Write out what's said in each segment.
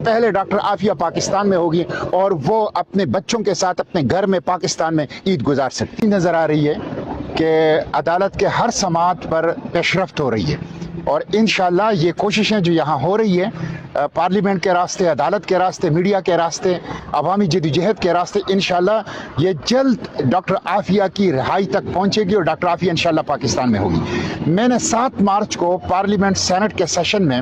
पहले डॉक्टर आफिया पाकिस्तान में होगी और वो अपने बच्चों के साथ अपने घर में पाकिस्तान में ईद गुजार सकती नज़र आ रही है कि अदालत के हर समात पर पेशरफ्त हो रही है और इंशाअल्लाह ये कोशिशें जो यहाँ हो रही है पार्लियामेंट के रास्ते, अदालत के रास्ते, मीडिया के रास्ते, अवामी जदोजहद के रास्ते, इंशाअल्लाह ये जल्द डॉक्टर आफिया की रिहाई तक पहुँचेगी और डॉक्टर आफिया इंशाअल्लाह पाकिस्तान में होगी। मैंने 7 मार्च को पार्लियामेंट सेनेट के सेशन में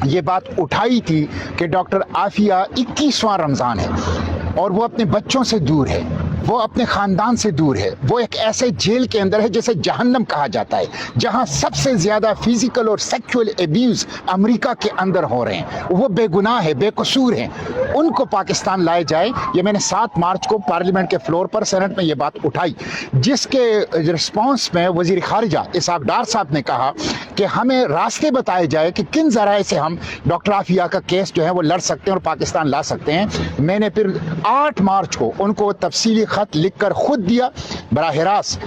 ये बात उठाई थी कि डॉक्टर आफिया 21वां रमज़ान है और वो अपने बच्चों से दूर है, वो अपने ख़ानदान से दूर है, वो एक ऐसे जेल के अंदर है जिसे जहन्नम कहा जाता है, जहां सबसे ज़्यादा फिजिकल और सेक्सुअल एब्यूज़ अमेरिका के अंदर हो रहे हैं। वो बेगुनाह है, बेकसूर हैं, उनको पाकिस्तान लाए जाए। ये मैंने 7 मार्च को पार्लियामेंट के फ्लोर पर सेनेट में ये बात उठाई, जिसके रिस्पॉन्स में वज़ीर ख़ारिजा इसहाक़ डार साहब ने कहा कि हमें रास्ते बताए जाए कि किन ज़राए से हम डॉक्टर आफिया का केस जो है वो लड़ सकते हैं और पाकिस्तान ला सकते हैं। मैंने फिर 8 मार्च को उनको तफसीली खत लिखकर खुद दिया, बराह रास्त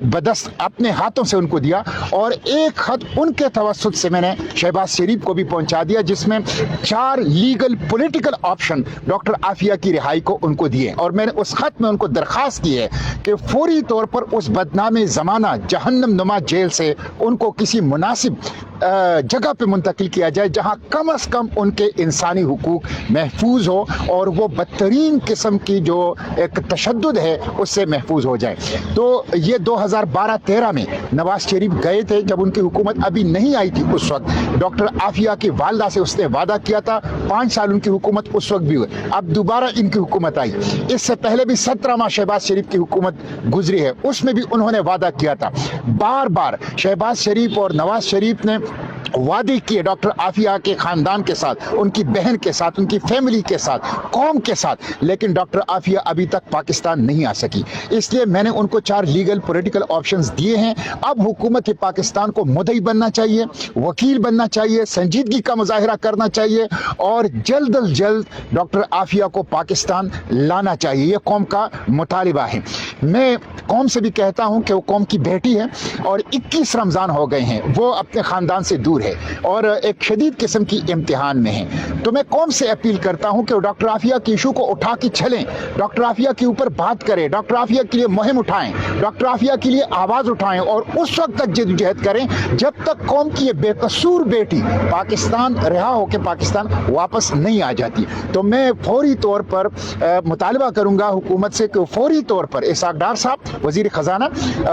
बदस्त अपने हाथों से उनको दिया और एक खत उनके तवस्सुत से मैंने शहबाज शरीफ को भी पहुंचा दिया, जिसमें 4 legal political option doctor Aafia की रिहाई को उनको दिए और मैंने उस खत में उनको दरख्वास्त की है कि फौरी तौर पर उस बदनाम ज़माना जहन्नम नुमा जेल से उनको किसी मुनासिब जगह पे मुंतकिल किया जाए जहां कम से कम उनके इंसानी हुकूक महफूज हो और वो बदतरीन किस्म की जो एक तशद्दुद है उससे महफूज हो जाए। तो ये 2012-13 में नवाज शरीफ गए थे जब उनकी हुकूमत अभी नहीं आई थी। उस वक्त डॉक्टर आफिया की वालदा से उसने वादा किया था, 5 साल उनकी हुकूमत उस वक्त भी हुई, अब दोबारा इनकी हुकूमत आई। इससे पहले भी 17 माह शहबाज शरीफ की हुकूमत गुजरी है, उसमें भी उन्होंने वादा किया था। बार बार शहबाज शरीफ और नवाज शरीफ ने वादे किए डॉक्टर आफिया के खानदान के साथ, उनकी बहन के साथ, उनकी फैमिली के साथ, कौम के साथ, लेकिन डॉक्टर आफिया अभी तक पाकिस्तान नहीं आ सकी। इसलिए मैंने उनको 4 लीगल पॉलिटिकल ऑप्शंस दिए हैं। अब हुकूमत पाकिस्तान को मुद्दई बनना चाहिए, वकील बनना चाहिए, संजीदगी का मुजाहिरा करना चाहिए और जल्द अज जल्द डॉक्टर आफिया को पाकिस्तान लाना चाहिए। ये कौम का मुतालिबा है। मैं कौम से भी कहता हूँ कि वो कौम की बेटी है और 21 रमज़ान हो गए हैं, वो अपने ख़ानदान से दूर है और एक शदीद किस्म की इम्तिहान में है। तो मैं कौम से अपील करता हूं कि डॉक्टर आफिया की इशू को उठा के चलें, डॉक्टर आफिया के ऊपर बात करें, डॉक्टर आफिया के लिए मुहिम उठाएं, डॉक्टर आफिया के लिए आवाज़ उठाएं और उस वक्त तक जद्दोजहद करें जब तक कौम की ये बेकसूर बेटी पाकिस्तान रिहा होकर पाकिस्तान वापस नहीं आ जाती। तो मैं फौरी तौर पर मुतालबा करूंगा हुकूमत से कि फौरी तौर पर इसहाक़ डार साहब, वज़ीर ख़जाना,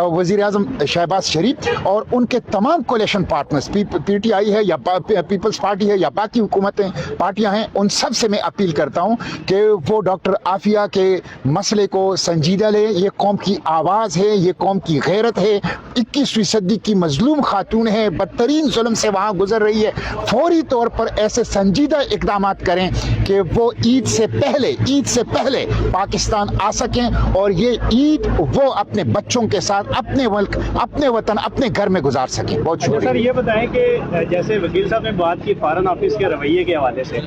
वज़ीर आज़म शहबाज शरीफ और उनके तमाम कोलिशन पार्टनर्स, पीटीआई है या पीपल्स पार्टी है या बाकी हुकूमतें पार्टियां हैं, उन सब से मैं अपील करता हूं कि वो डॉक्टर आफिया के मसले को संजीदा ले। ये कौम की आवाज़ है, ये कौम की गैरत है, 21वीं सदी की मजलूम खातून है, बदतरीन जुल्म से वहाँ गुजर रही है। फौरी तौर पर ऐसे संजीदा इकदाम करें कि वो ईद से पहले पाकिस्तान आ सकें और ये ईद वो अपने बच्चों के साथ अपने मुल्क, अपने वतन, अपने घर में गुजार सकें। बहुत शुक्रिया। सर ये बताएं कि जैसे वकील साहब ने बात की फॉरेन ऑफिस के रवैये के हवाले से,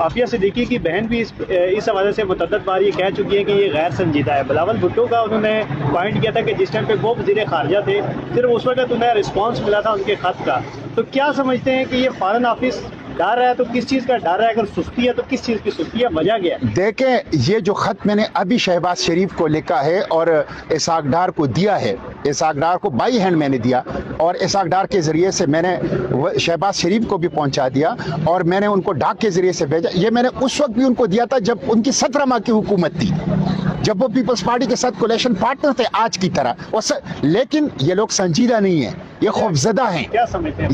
आफिया सिद्दीकी की बहन भी इस हवाले से मुतअद्दिद बार ये कह चुकी है कि ये गैर संजीदा है। बिलावल भुट्टो का उन्होंने पॉइंट किया था कि जिस टाइम पे वो वज़ीर ख़ारिजा थे सिर्फ उस वक्त उन्हें रिस्पॉन्स मिला था उनके ख़त का। तो क्या समझते हैं कि ये फॉरेन ऑफिस डर है तो किस चीज़ का डर है? अगर सुस्ती है तो किस चीज़ की सुस्ती है, वजह क्या है? देखें, ये जो ख़त मैंने अभी शहबाज शरीफ को लिखा है और इसहाक़ डार को दिया है, इसहाक़ डार को बाई हैंड मैंने दिया और इसहाक़ डार के ज़रिए से मैंने शहबाज शरीफ को भी पहुंचा दिया और मैंने उनको डाक के ज़रिए से भेजा। ये मैंने उस वक्त भी उनको दिया था जब उनकी 17 माह की हुकूमत थी, जब वो पीपल्स पार्टी के साथ कोलिशन पार्टनर थे आज की तरह। लेकिन ये लोग संजीदा नहीं है, ये खौफजदा हैं। क्या समझते हैं?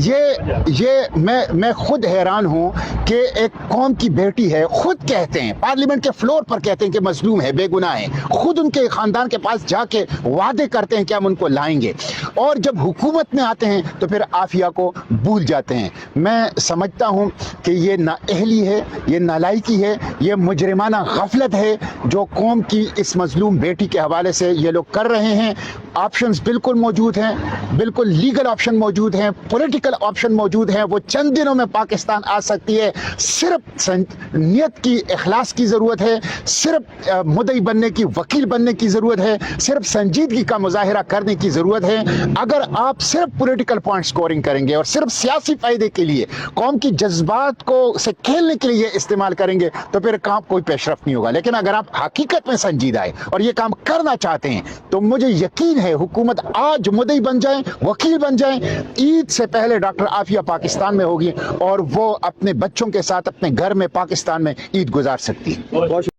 ये मैं खुद हैरान हूँ कि एक कौम की बेटी है, खुद कहते हैं पार्लियामेंट के फ्लोर पर कहते हैं कि मजलूम है, बेगुनाह है, खुद उनके खानदान के पास जाके वादे करते हैं कि हम उनको लाएंगे और जब हुकूमत में आते हैं तो फिर आफिया को भूल जाते हैं। मैं समझता हूँ कि ये नाअहली है, ये नालायकी है, ये मुजरिमाना गफलत है जो कौम की इस मजलूम बेटी के हवाले से ये लोग कर रहे हैं। ऑप्शंस बिल्कुल मौजूद हैं, बिल्कुल लीगल ऑप्शन मौजूद हैं, पॉलिटिकल ऑप्शन मौजूद हैं। वो चंद दिनों में पाकिस्तान आ सकती है। सिर्फ नियत की, इखलास की ज़रूरत है, सिर्फ मुद्दई बनने की, वकील बनने की ज़रूरत है, सिर्फ संजीदगी का मुजाहिरा करने की ज़रूरत है। अगर आप सिर्फ पॉलिटिकल पॉइंट स्कोरिंग करेंगे और सिर्फ सियासी फायदे के लिए कौम की जज्बात को से खेलने के लिए इस्तेमाल करेंगे तो फिर काम कोई पेशरफ नहीं होगा। लेकिन अगर आप हकीकत में संजीदा है और ये काम करना चाहते हैं तो मुझे यकीन है हुकूमत आज मुद्दई बन जाए, वकील बन जाए, ईद से पहले डॉक्टर आफिया पाकिस्तान में होगी और वो अपने बच्चों के साथ अपने घर में पाकिस्तान में ईद गुजार सकती है।